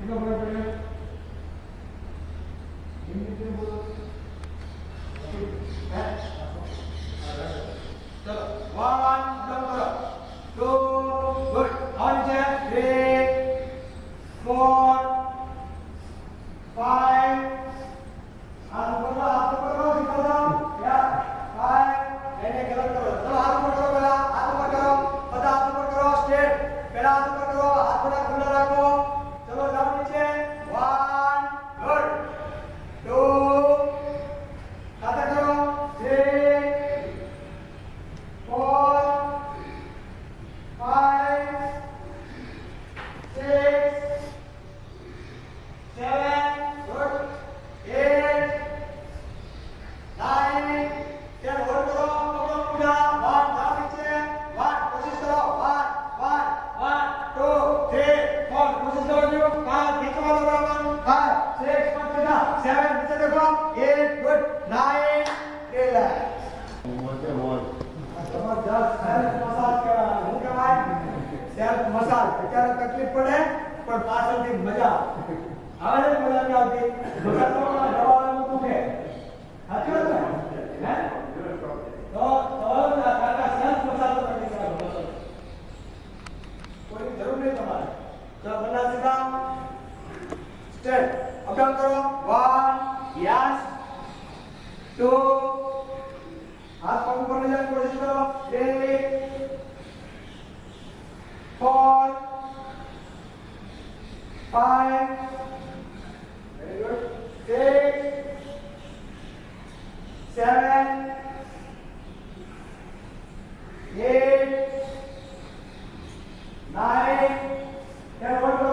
કેટલો ફરક પડ્યો? કેમ બોલો? ચલો 1 ડન કરો 2 ગુડ ઓન છે 3 4 5 હાથ ઉપર નીકળ જાઓ યા 5 એને ગલત કરો ચલો હાથ ઉપર કરો પહેલા હાથ ઉપર કરો બધા હાથ ઉપર કરો સ્ટ્રેટ પહેલા હાથ ઉપર કરો હાથ બધા ખુલ્લા રાખો ચલો જાઓ નીચે 1 ગુડ 2 સાથે કરો 3 4 5 6 7 good 8 9 10 હોલ્ડ કરો પકડો પૂરા 1 જાઓ નીચે 1 કોશિશ કરો 1 2 3 4 કોશિશ કરો જો 5 ખેંચવા દો બરાબર 5 6 5 7 નીચે દેખો 8 good 9 રિલેક્સ જબરદસ્ત સેલ્ફ મસાજ કરાય હું કહેવાય સેલ્ફ મસાજ અત્યારે તકલીફ પડે પણ પાછળથી મજા આવે છે મજા નહીં આવતી મજા તો દવાનું તું કે સાચી વાત ને હે તો કાકા સેલ્ફ મસાજ તો કરી શકો કોઈ જરૂર નહીં તમારે ચલો બંને સીધા સ્ટેપ અપડાઉન કરો 1 યસ 2 हाथ पग ऊपर ले जाने की कोशिश करो 3 4 5 वेरी गुड 6 7 8 9 10 1